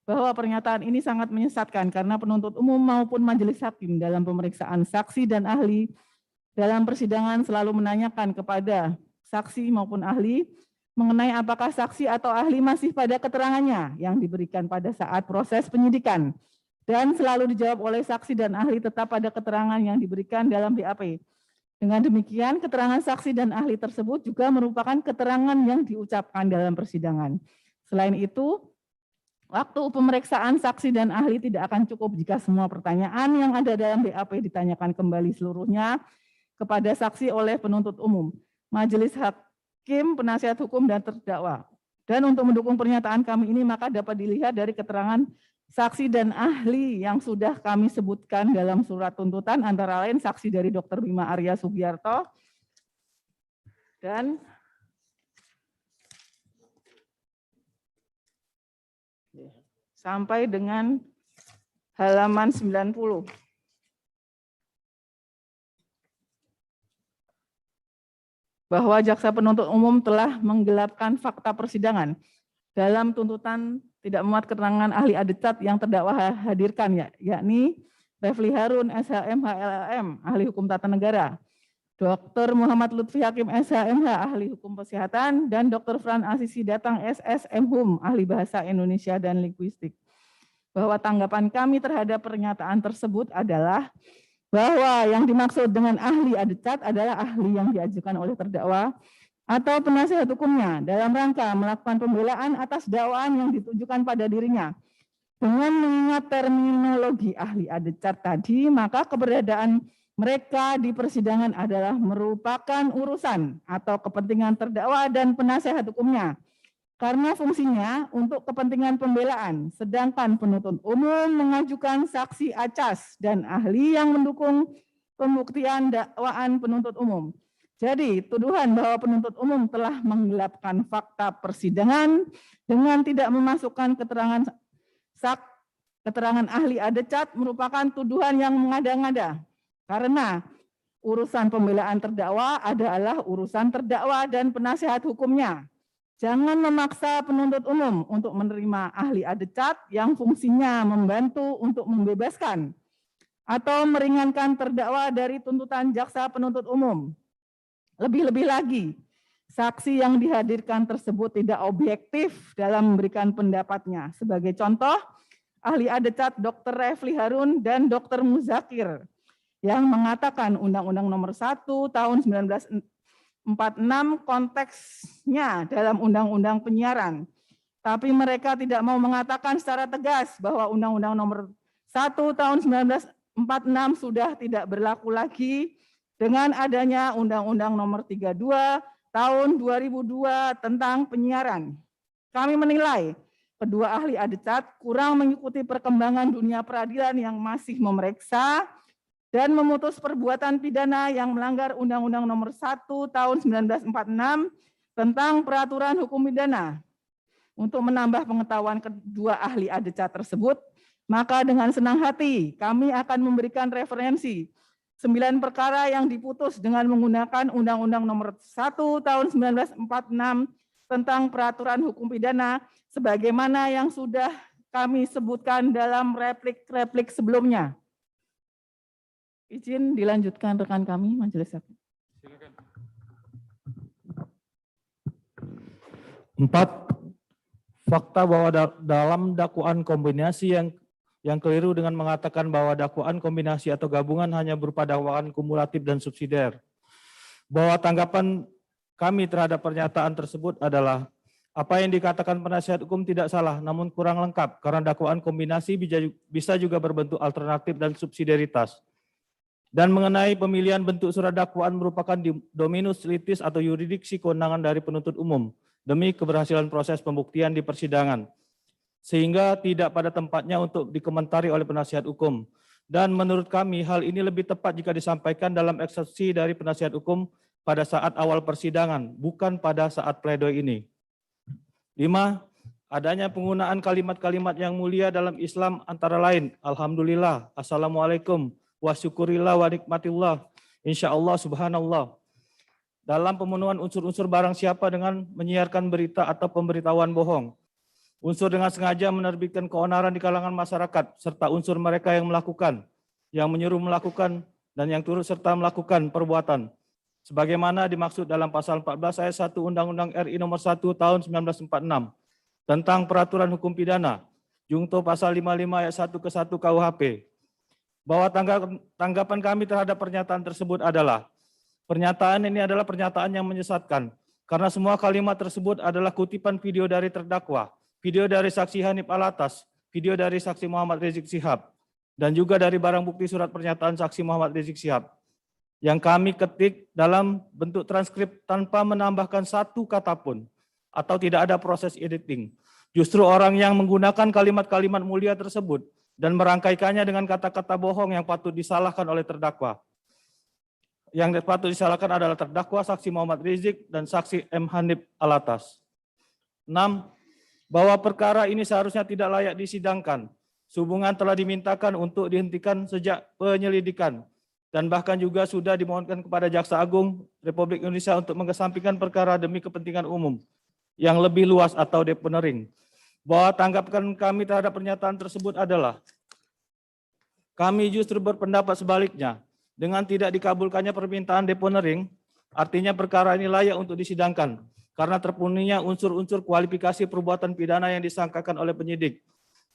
bahwa pernyataan ini sangat menyesatkan karena penuntut umum maupun majelis hakim dalam pemeriksaan saksi dan ahli dalam persidangan selalu menanyakan kepada saksi maupun ahli mengenai apakah saksi atau ahli masih pada keterangannya yang diberikan pada saat proses penyidikan, dan selalu dijawab oleh saksi dan ahli tetap pada keterangan yang diberikan dalam BAP. Dengan demikian, keterangan saksi dan ahli tersebut juga merupakan keterangan yang diucapkan dalam persidangan. Selain itu, waktu pemeriksaan saksi dan ahli tidak akan cukup jika semua pertanyaan yang ada dalam BAP ditanyakan kembali seluruhnya kepada saksi oleh penuntut umum, majelis hakim, penasihat hukum, dan terdakwa. Dan untuk mendukung pernyataan kami ini, maka dapat dilihat dari keterangan saksi dan ahli yang sudah kami sebutkan dalam surat tuntutan, antara lain saksi dari Dr. Bima Arya Sugiarto dan sampai dengan halaman 90. Bahwa jaksa penuntut umum telah menggelapkan fakta persidangan dalam tuntutan tidak memuat keterangan ahli adecat yang terdakwa hadirkan, yakni Refli Harun, SHMH LLM, ahli hukum tata negara, Dr. Muhammad Lutfi Hakim, SHMH, ahli hukum kesehatan, dan Dr. Fran Asisi Datang, SSM Hum, ahli bahasa Indonesia dan linguistik. Bahwa tanggapan kami terhadap pernyataan tersebut adalah bahwa yang dimaksud dengan ahli adecat adalah ahli yang diajukan oleh terdakwa atau penasihat hukumnya dalam rangka melakukan pembelaan atas dakwaan yang ditujukan pada dirinya. Dengan mengingat terminologi ahli adecat tadi, maka keberadaan mereka di persidangan adalah merupakan urusan atau kepentingan terdakwa dan penasihat hukumnya, karena fungsinya untuk kepentingan pembelaan, sedangkan penuntut umum mengajukan saksi acas dan ahli yang mendukung pembuktian dakwaan penuntut umum. Jadi, tuduhan bahwa penuntut umum telah menggelapkan fakta persidangan dengan tidak memasukkan keterangan ahli adecat merupakan tuduhan yang mengada-ngada, karena urusan pembelaan terdakwa adalah urusan terdakwa dan penasihat hukumnya. Jangan memaksa penuntut umum untuk menerima ahli adecat yang fungsinya membantu untuk membebaskan atau meringankan terdakwa dari tuntutan jaksa penuntut umum. Lebih-lebih lagi, saksi yang dihadirkan tersebut tidak objektif dalam memberikan pendapatnya. Sebagai contoh, ahli adecat Dr. Refli Harun dan Dr. Muzakir yang mengatakan Undang-Undang Nomor 1 Tahun 1946 konteksnya dalam Undang-Undang Penyiaran. Tapi mereka tidak mau mengatakan secara tegas bahwa Undang-Undang Nomor 1 Tahun 1946 sudah tidak berlaku lagi dengan adanya Undang-Undang Nomor 32 Tahun 2002 tentang penyiaran. Kami menilai kedua ahli adecat kurang mengikuti perkembangan dunia peradilan yang masih memeriksa dan memutus perbuatan pidana yang melanggar Undang-Undang Nomor 1 Tahun 1946 tentang peraturan hukum pidana. Untuk menambah pengetahuan kedua ahli adecat tersebut, maka dengan senang hati kami akan memberikan referensi 9 perkara yang diputus dengan menggunakan Undang-Undang Nomor 1 Tahun 1946 tentang peraturan hukum pidana sebagaimana yang sudah kami sebutkan dalam replik sebelumnya. Izin dilanjutkan rekan kami, majelis hakim. Silakan. 4. Fakta bahwa dalam dakwaan kombinasi yang keliru dengan mengatakan bahwa dakwaan kombinasi atau gabungan hanya berupa dakwaan kumulatif dan subsidiar. Bahwa tanggapan kami terhadap pernyataan tersebut adalah apa yang dikatakan penasihat hukum tidak salah, namun kurang lengkap karena dakwaan kombinasi bisa juga berbentuk alternatif dan subsidiaritas. Dan mengenai pemilihan bentuk surat dakwaan merupakan dominus litis atau yurisdiksi kewenangan dari penuntut umum demi keberhasilan proses pembuktian di persidangan, sehingga tidak pada tempatnya untuk dikomentari oleh penasihat hukum. Dan menurut kami hal ini lebih tepat jika disampaikan dalam eksepsi dari penasihat hukum pada saat awal persidangan, bukan pada saat pledoi ini. 5. Adanya penggunaan kalimat-kalimat yang mulia dalam Islam antara lain, Alhamdulillah, Assalamualaikum, wa syukurillah wa nikmatillah, insyaallah, subhanallah. Dalam pemenuhan unsur-unsur barang siapa dengan menyiarkan berita atau pemberitahuan bohong. Unsur dengan sengaja menerbitkan keonaran di kalangan masyarakat, serta unsur mereka yang melakukan, yang menyuruh melakukan, dan yang turut serta melakukan perbuatan. Sebagaimana dimaksud dalam pasal 14 ayat 1 Undang-Undang RI nomor 1 tahun 1946 tentang peraturan hukum pidana, Jungto pasal 55 ayat 1 ke 1 KUHP. Bahwa tanggapan kami terhadap pernyataan tersebut adalah, pernyataan ini adalah pernyataan yang menyesatkan, karena semua kalimat tersebut adalah kutipan video dari terdakwa, video dari saksi Hanif Alatas, video dari saksi Muhammad Rizik Syihab, dan juga dari barang bukti surat pernyataan saksi Muhammad Rizik Syihab, yang kami ketik dalam bentuk transkrip tanpa menambahkan satu kata pun, atau tidak ada proses editing. Justru orang yang menggunakan kalimat-kalimat mulia tersebut dan merangkaikannya dengan kata-kata bohong yang patut disalahkan oleh terdakwa. Yang patut disalahkan adalah terdakwa, saksi Muhammad Rizik, dan saksi M. Hanif Alatas. 6. Bahwa perkara ini seharusnya tidak layak disidangkan. Sehubungan telah dimintakan untuk dihentikan sejak penyelidikan, dan bahkan juga sudah dimohonkan kepada Jaksa Agung Republik Indonesia untuk mengesampingkan perkara demi kepentingan umum yang lebih luas atau deponering. Bahwa tanggapan kami terhadap pernyataan tersebut adalah, kami justru berpendapat sebaliknya. Dengan tidak dikabulkannya permintaan deponering, artinya perkara ini layak untuk disidangkan, karena terpenuhinya unsur-unsur kualifikasi perbuatan pidana yang disangkakan oleh penyidik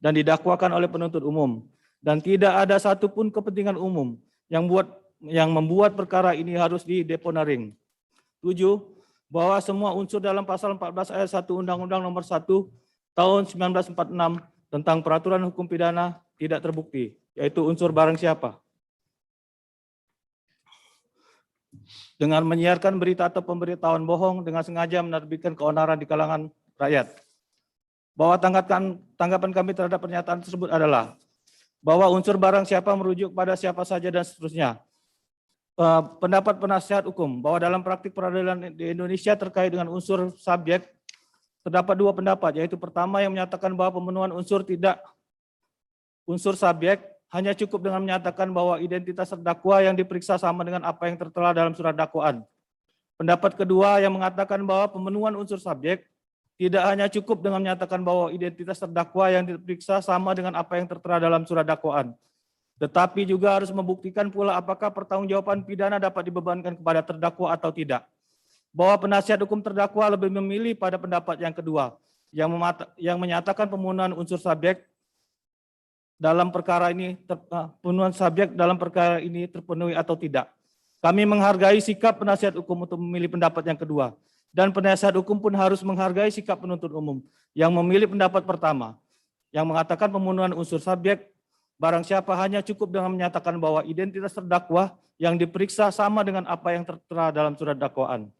dan didakwakan oleh penuntut umum, dan tidak ada satupun kepentingan umum yang membuat perkara ini harus dideponering. 7. Bahwa semua unsur dalam pasal 14 ayat 1 Undang-Undang nomor 1 tahun 1946 tentang peraturan hukum pidana tidak terbukti, yaitu unsur barang siapa. Dengan menyiarkan berita atau pemberitahuan bohong dengan sengaja menerbitkan keonaran di kalangan rakyat. Bahwa tanggapan kami terhadap pernyataan tersebut adalah, bahwa unsur barang siapa merujuk pada siapa saja dan seterusnya. Pendapat penasihat hukum bahwa dalam praktik peradilan di Indonesia terkait dengan unsur subjek terdapat dua pendapat, yaitu pertama yang menyatakan bahwa pemenuhan unsur subjek hanya cukup dengan menyatakan bahwa identitas terdakwa yang diperiksa sama dengan apa yang tertera dalam surat dakwaan. Pendapat kedua yang mengatakan bahwa pemenuhan unsur subjek tidak hanya cukup dengan menyatakan bahwa identitas terdakwa yang diperiksa sama dengan apa yang tertera dalam surat dakwaan, tetapi juga harus membuktikan pula apakah pertanggungjawaban pidana dapat dibebankan kepada terdakwa atau tidak. Bahwa penasihat hukum terdakwa lebih memilih pada pendapat yang kedua, yang menyatakan pemenuhan unsur subjek dalam perkara ini terpenuhi atau tidak. Kami menghargai sikap penasihat hukum untuk memilih pendapat yang kedua, dan penasihat hukum pun harus menghargai sikap penuntut umum yang memilih pendapat pertama, yang mengatakan pemenuhan unsur subjek barang siapa hanya cukup dengan menyatakan bahwa identitas terdakwa yang diperiksa sama dengan apa yang tertera dalam surat dakwaan.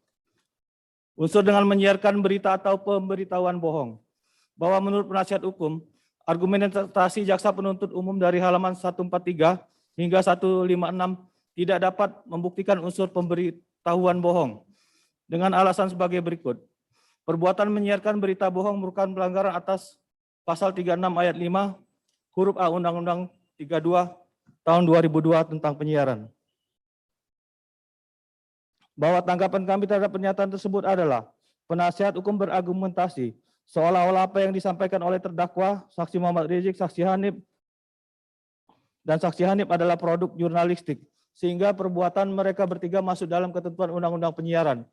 Unsur dengan menyiarkan berita atau pemberitahuan bohong. Bahwa menurut penasihat hukum, argumentasi jaksa penuntut umum dari halaman 143 hingga 156 tidak dapat membuktikan unsur pemberitahuan bohong dengan alasan sebagai berikut. Perbuatan menyiarkan berita bohong merupakan pelanggaran atas pasal 36 ayat 5 huruf A Undang-Undang 32 tahun 2002 tentang penyiaran. Bahwa tanggapan kami terhadap pernyataan tersebut adalah, penasihat hukum berargumentasi seolah-olah apa yang disampaikan oleh terdakwa, saksi Muhammad Rizik, saksi Hanif, dan saksi Hanif adalah produk jurnalistik, sehingga perbuatan mereka bertiga masuk dalam ketentuan Undang-Undang Penyiaran.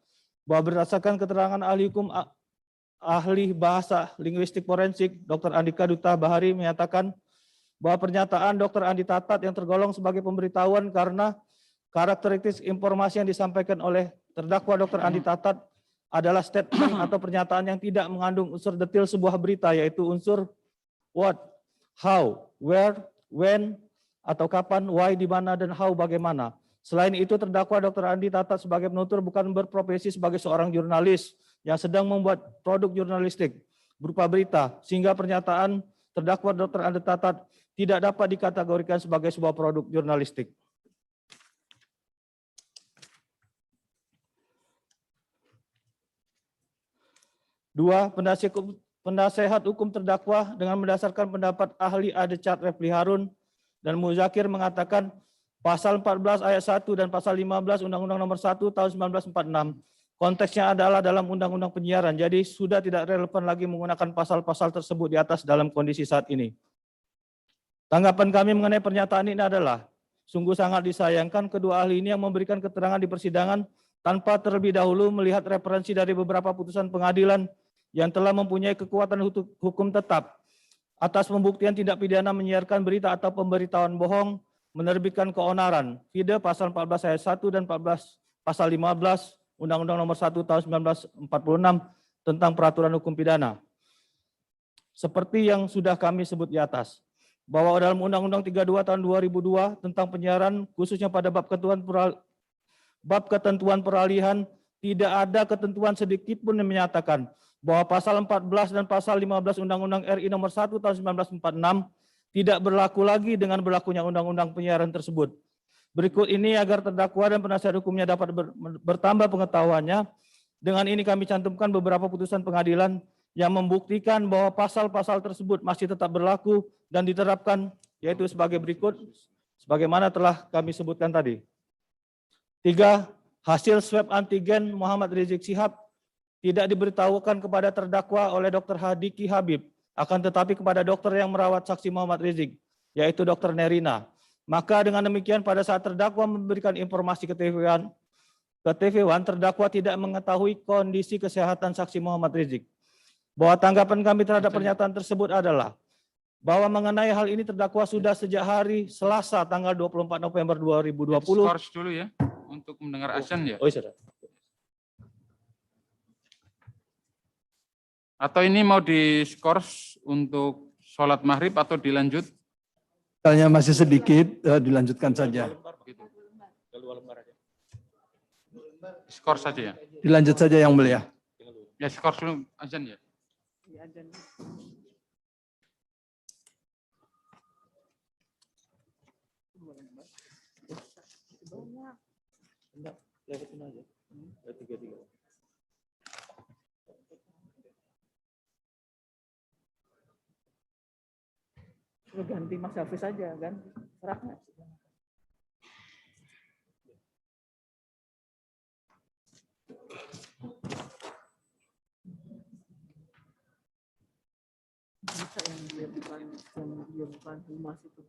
Bahwa berdasarkan keterangan ahli hukum, ahli bahasa linguistik forensik, Dr. Andika Duta Bahari menyatakan bahwa pernyataan Dr. Andi Tatat yang tergolong sebagai pemberitahuan karena karakteristik informasi yang disampaikan oleh terdakwa Dr. Andi Tatat adalah statement atau pernyataan yang tidak mengandung unsur detail sebuah berita, yaitu unsur what, how, where, when, atau kapan, why, di mana, dan how, bagaimana. Selain itu, terdakwa Dr. Andi Tatat sebagai penutur bukan berprofesi sebagai seorang jurnalis yang sedang membuat produk jurnalistik berupa berita, sehingga pernyataan terdakwa Dr. Andi Tatat tidak dapat dikategorikan sebagai sebuah produk jurnalistik. 2. Penasehat hukum terdakwa dengan mendasarkan pendapat ahli Adechat Refli Harun dan Muzakir mengatakan pasal 14 ayat 1 dan pasal 15 Undang-Undang Nomor 1 Tahun 1946 konteksnya adalah dalam Undang-Undang Penyiaran, jadi sudah tidak relevan lagi menggunakan pasal-pasal tersebut di atas dalam kondisi saat ini. Tanggapan kami mengenai pernyataan ini adalah, sungguh sangat disayangkan kedua ahli ini yang memberikan keterangan di persidangan tanpa terlebih dahulu melihat referensi dari beberapa putusan pengadilan yang telah mempunyai kekuatan hukum tetap atas pembuktian tindak pidana menyiarkan berita atau pemberitahuan bohong, menerbitkan keonaran, vide pasal 14 ayat 1 dan 14 pasal 15 Undang-Undang Nomor 1 Tahun 1946 tentang peraturan hukum pidana. Seperti yang sudah kami sebut di atas, bahwa dalam Undang-Undang 32 Tahun 2002 tentang penyiaran, khususnya pada bab ketentuan peralihan, tidak ada ketentuan sedikit pun yang menyatakan bahwa pasal 14 dan pasal 15 Undang-Undang RI Nomor 1 Tahun 1946 tidak berlaku lagi dengan berlakunya Undang-Undang Penyiaran tersebut. Berikut ini agar terdakwa dan penasihat hukumnya dapat bertambah pengetahuannya. Dengan ini kami cantumkan beberapa putusan pengadilan yang membuktikan bahwa pasal-pasal tersebut masih tetap berlaku dan diterapkan, yaitu sebagai berikut, sebagaimana telah kami sebutkan tadi. 3. Hasil swab antigen Muhammad Rizik Syihab tidak diberitahukan kepada terdakwa oleh Dr. Hadiki Habib, akan tetapi kepada dokter yang merawat saksi Muhammad Rizik, yaitu Dr. Nerina. Maka dengan demikian pada saat terdakwa memberikan informasi ke TV1, terdakwa tidak mengetahui kondisi kesehatan saksi Muhammad Rizik. Bahwa tanggapan kami terhadap pernyataan tersebut adalah bahwa mengenai hal ini terdakwa sudah sejak hari Selasa tanggal 24 November 2020. Skors dulu ya untuk mendengar azan ya. Oh, iya. Atau ini mau diskors untuk sholat maghrib atau dilanjut? Misalnya masih sedikit, dilanjutkan saja. Skors saja ya? Dilanjut saja yang mulia. Ya skors dulu azan ya? Ganti Mas Hafiz saja, ganti. Serahnya. Bisa yang dia bukan humas itu.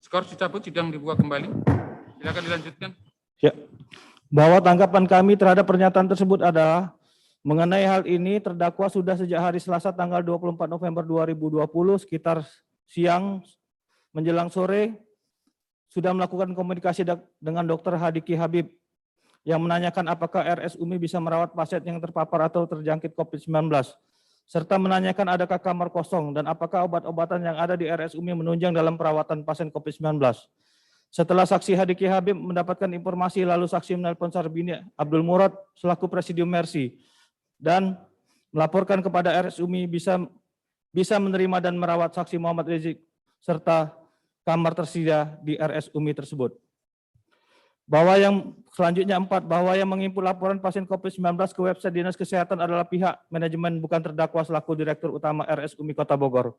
Skors dicabut, sidang dibuka kembali. Silakan dilanjutkan. Ya. Bahwa tanggapan kami terhadap pernyataan tersebut adalah mengenai hal ini terdakwa sudah sejak hari Selasa tanggal 24 November 2020 sekitar siang menjelang sore sudah melakukan komunikasi dengan Dr. Hadiki Habib yang menanyakan apakah RS Umi bisa merawat pasien yang terpapar atau terjangkit COVID-19 serta menanyakan adakah kamar kosong dan apakah obat-obatan yang ada di RS Umi menunjang dalam perawatan pasien COVID-19. Setelah saksi Hadiki Habib mendapatkan informasi, lalu saksi menelpon Sarbini Abdul Murad selaku Presidium Mercy dan melaporkan kepada RS Umi bisa menerima dan merawat saksi Muhammad Rizik serta kamar tersedia di RS Umi tersebut. Bahwa yang selanjutnya 4, bahwa yang menginput laporan pasien COVID-19 ke website Dinas Kesehatan adalah pihak manajemen bukan terdakwa selaku Direktur Utama RS Umi Kota Bogor.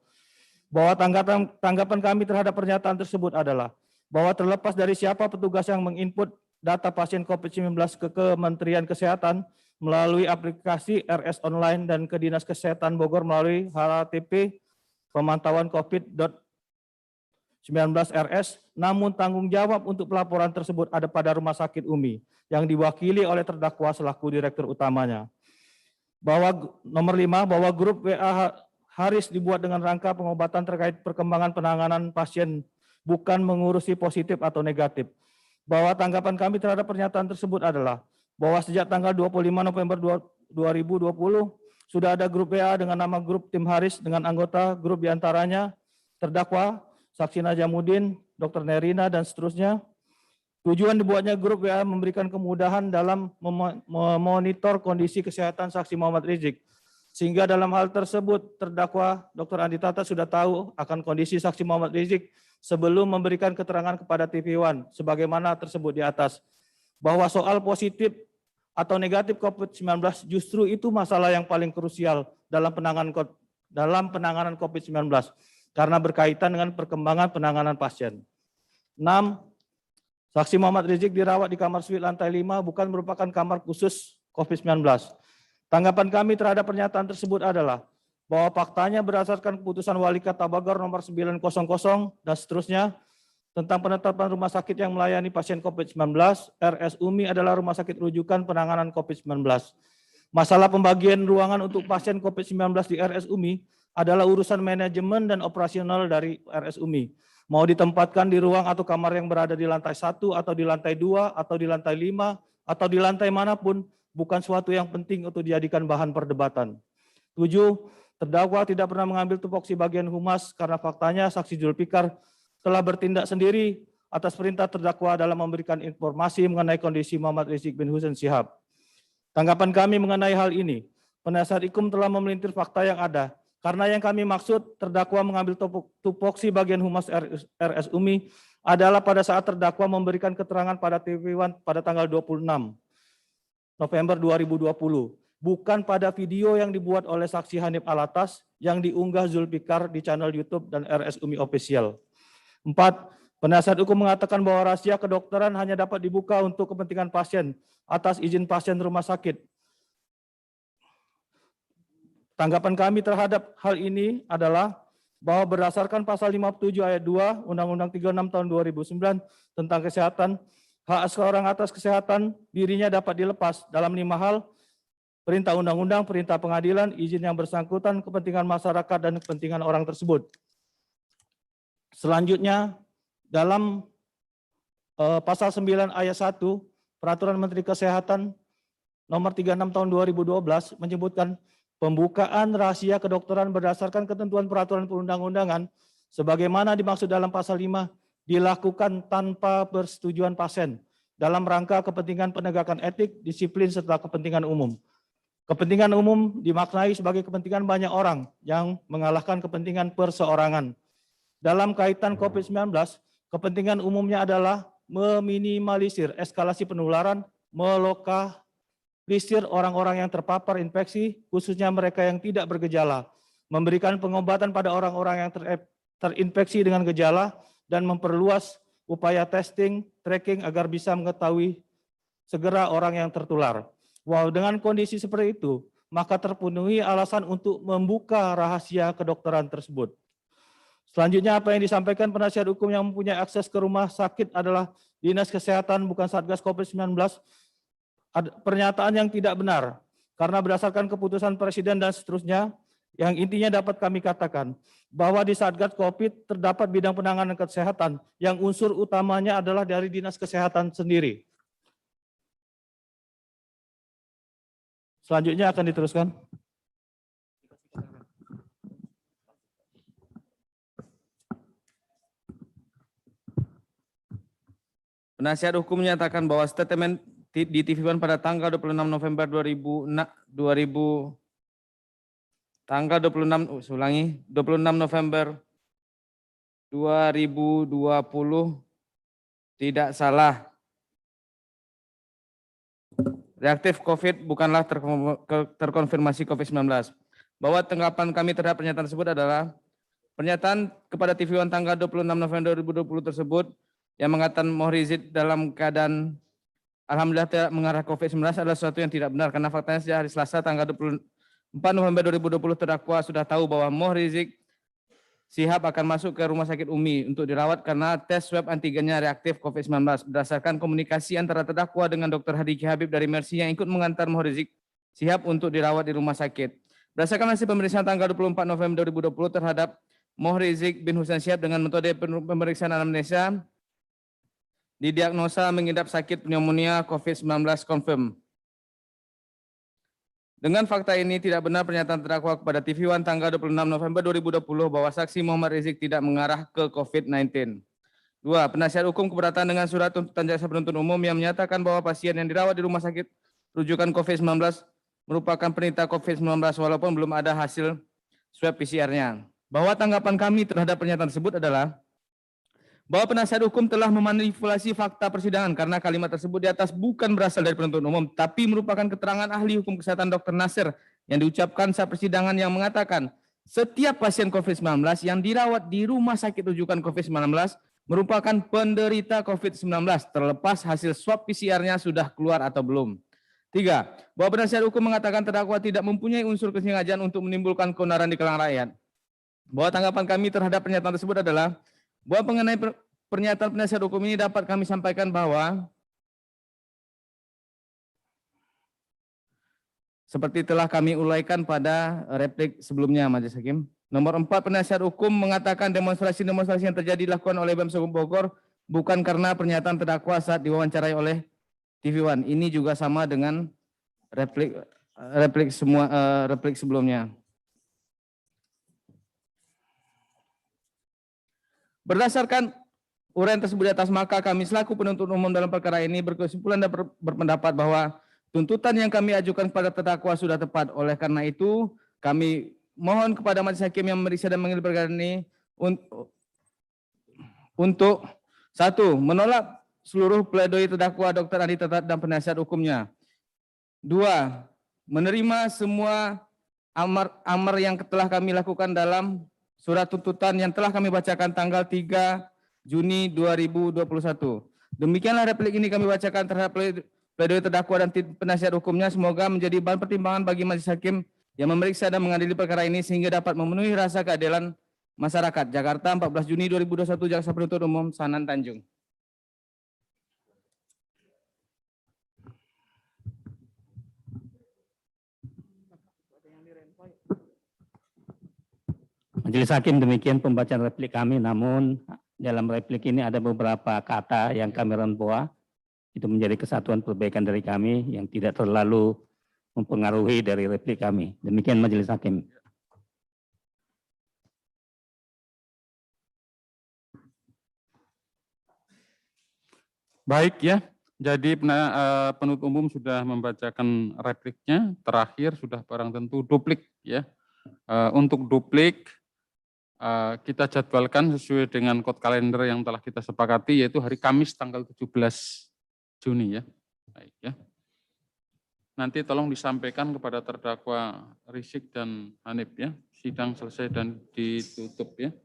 Bahwa tanggapan kami terhadap pernyataan tersebut adalah bahwa terlepas dari siapa petugas yang menginput data pasien COVID-19 ke Kementerian Kesehatan melalui aplikasi RS Online dan ke Dinas Kesehatan Bogor melalui HTTP pemantauan COVID-19 RS, namun tanggung jawab untuk pelaporan tersebut ada pada Rumah Sakit Umi yang diwakili oleh terdakwa selaku Direktur Utamanya. Nomor 5, bahwa grup WA Haris dibuat dengan rangka pengobatan terkait perkembangan penanganan pasien, bukan mengurusi positif atau negatif. Bahwa tanggapan kami terhadap pernyataan tersebut adalah bahwa sejak tanggal 25 November 2020 sudah ada grup WA dengan nama grup tim Haris dengan anggota grup diantaranya terdakwa, Saksi Najamuddin, Dr. Nerina, dan seterusnya. Tujuan dibuatnya grup WA memberikan kemudahan dalam memonitor kondisi kesehatan saksi Muhammad Rizik. Sehingga dalam hal tersebut terdakwa Dr. Andi Tatat sudah tahu akan kondisi saksi Muhammad Rizik sebelum memberikan keterangan kepada TV One sebagaimana tersebut di atas. Bahwa soal positif atau negatif COVID-19 justru itu masalah yang paling krusial dalam penanganan COVID-19 karena berkaitan dengan perkembangan penanganan pasien. 6. Saksi Muhammad Rizik dirawat di kamar suite lantai 5 bukan merupakan kamar khusus COVID-19. Tanggapan kami terhadap pernyataan tersebut adalah bahwa faktanya berdasarkan keputusan Wali Kota Bogor nomor 900 dan seterusnya tentang penetapan rumah sakit yang melayani pasien COVID-19, RS Umi adalah rumah sakit rujukan penanganan COVID-19. Masalah pembagian ruangan untuk pasien COVID-19 di RS Umi adalah urusan manajemen dan operasional dari RS Umi. Mau ditempatkan di ruang atau kamar yang berada di lantai 1 atau di lantai 2 atau di lantai 5 atau di lantai manapun bukan suatu yang penting untuk dijadikan bahan perdebatan. 7. Terdakwa tidak pernah mengambil tupoksi bagian humas karena faktanya saksi Zulfikar telah bertindak sendiri atas perintah terdakwa dalam memberikan informasi mengenai kondisi Muhammad Rizik bin Hussein Shihab. Tanggapan kami mengenai hal ini, penasihat hukum telah memelintir fakta yang ada. Karena yang kami maksud terdakwa mengambil tupoksi bagian humas RS Umi adalah pada saat terdakwa memberikan keterangan pada TV One pada tanggal 26 November 2020. Bukan pada video yang dibuat oleh saksi Hanif Alatas yang diunggah Zulfikar di channel YouTube dan RS Umi Official. 4. Penasihat hukum mengatakan bahwa rahasia kedokteran hanya dapat dibuka untuk kepentingan pasien atas izin pasien rumah sakit. Tanggapan kami terhadap hal ini adalah bahwa berdasarkan pasal 57 ayat 2 Undang-Undang 36 tahun 2009 tentang kesehatan, hak seorang atas kesehatan dirinya dapat dilepas dalam 5 hal: perintah undang-undang, perintah pengadilan, izin yang bersangkutan, kepentingan masyarakat, dan kepentingan orang tersebut. Selanjutnya, dalam pasal 9 ayat 1 Peraturan Menteri Kesehatan nomor 36 tahun 2012 menyebutkan pembukaan rahasia kedokteran berdasarkan ketentuan peraturan perundang-undangan sebagaimana dimaksud dalam pasal 5 dilakukan tanpa persetujuan pasien dalam rangka kepentingan penegakan etik, disiplin, serta kepentingan umum. Kepentingan umum dimaknai sebagai kepentingan banyak orang yang mengalahkan kepentingan perseorangan. Dalam kaitan COVID-19, kepentingan umumnya adalah meminimalisir eskalasi penularan, melokalisir orang-orang yang terpapar infeksi, khususnya mereka yang tidak bergejala, memberikan pengobatan pada orang-orang yang terinfeksi dengan gejala, dan memperluas upaya testing, tracking agar bisa mengetahui segera orang yang tertular. Wow, dengan kondisi seperti itu, maka terpenuhi alasan untuk membuka rahasia kedokteran tersebut. Selanjutnya apa yang disampaikan penasihat hukum yang mempunyai akses ke rumah sakit adalah Dinas Kesehatan bukan Satgas COVID-19. Pernyataan yang tidak benar karena berdasarkan keputusan Presiden dan seterusnya yang intinya dapat kami katakan bahwa di Satgas COVID terdapat bidang penanganan kesehatan yang unsur utamanya adalah dari Dinas Kesehatan sendiri. Selanjutnya akan diteruskan. Penasihat hukum menyatakan bahwa statement di TV One pada tanggal 26 November 26 November 2020 tidak salah. Reaktif COVID bukanlah terkonfirmasi COVID-19. Bahwa tanggapan kami terhadap pernyataan tersebut adalah pernyataan kepada TV One tanggal 26 November 2020 tersebut yang mengatakan Mohrizik dalam keadaan alhamdulillah tidak mengarah COVID-19 adalah sesuatu yang tidak benar karena faktanya sejak hari Selasa tanggal 24 November 2020 terdakwa sudah tahu bahwa Mohrizik Shihab akan masuk ke rumah sakit Umi untuk dirawat karena tes swab antigennya reaktif COVID-19. Berdasarkan komunikasi antara terdakwa dengan Dr. Hadiki Habib dari Mercy yang ikut mengantar Mohrizik siap untuk dirawat di rumah sakit. Berdasarkan hasil pemeriksaan tanggal 24 November 2020 terhadap Moh Rizik bin Husain Syihab dengan metode pemeriksaan anamnesa, didiagnosa mengidap sakit pneumonia COVID-19 confirm. Dengan fakta ini tidak benar pernyataan terdakwa kepada TV One tanggal 26 November 2020 bahwa saksi Muhammad Rizik tidak mengarah ke COVID-19. 2. Penasihat hukum keberatan dengan surat tuntutan jaksa penuntut umum yang menyatakan bahwa pasien yang dirawat di rumah sakit rujukan COVID-19 merupakan penderita COVID-19 walaupun belum ada hasil swab PCR-nya. Bahwa tanggapan kami terhadap pernyataan tersebut adalah bahwa penasihat hukum telah memanipulasi fakta persidangan karena kalimat tersebut di atas bukan berasal dari penuntut umum, tapi merupakan keterangan ahli hukum kesehatan Dr. Nasir yang diucapkan saat persidangan yang mengatakan setiap pasien COVID-19 yang dirawat di rumah sakit rujukan COVID-19 merupakan penderita COVID-19 terlepas hasil swab PCR-nya sudah keluar atau belum. 3. Bahwa penasihat hukum mengatakan terdakwa tidak mempunyai unsur kesengajaan untuk menimbulkan keonaran di kalangan rakyat. Bahwa tanggapan kami terhadap pernyataan tersebut adalah bahwa mengenai pernyataan penasihat hukum ini dapat kami sampaikan bahwa seperti telah kami uraikan pada replik sebelumnya, Majelis Hakim. Nomor 4, penasihat hukum mengatakan demonstrasi-demonstrasi yang terjadi dilakukan oleh BEM Sogong Bogor bukan karena pernyataan terdakwa saat diwawancarai oleh TV One. Ini juga sama dengan replik sebelumnya. Berdasarkan uraian tersebut di atas, maka kami selaku penuntut umum dalam perkara ini berkesimpulan dan berpendapat bahwa tuntutan yang kami ajukan kepada terdakwa sudah tepat. Oleh karena itu, kami mohon kepada majelis hakim yang memeriksa dan mengadili perkara ini untuk 1. Menolak seluruh pledoi terdakwa Dr. Andi Tatat dan penasihat hukumnya. 2. Menerima semua amar yang telah kami lakukan dalam surat tuntutan yang telah kami bacakan tanggal 3 Juni 2021. Demikianlah replik ini kami bacakan terhadap pledoi terdakwa dan penasihat hukumnya. Semoga menjadi bahan pertimbangan bagi majelis hakim yang memeriksa dan mengadili perkara ini sehingga dapat memenuhi rasa keadilan masyarakat. Jakarta, 14 Juni 2021, Jaksa Penuntut Umum Sanan Tanjung. Majelis Hakim, demikian pembacaan replik kami, namun dalam replik ini ada beberapa kata yang kami rempoa. Itu menjadi kesatuan perbaikan dari kami yang tidak terlalu mempengaruhi dari replik kami. Demikian Majelis Hakim. Baik ya, jadi penuntut umum sudah membacakan repliknya, terakhir sudah barang tentu duplik ya. Untuk duplik kita jadwalkan sesuai dengan kode kalender yang telah kita sepakati, yaitu hari Kamis tanggal 17 Juni ya. Baik ya. Nanti tolong disampaikan kepada terdakwa Rizik dan Hanif ya, sidang selesai dan ditutup ya.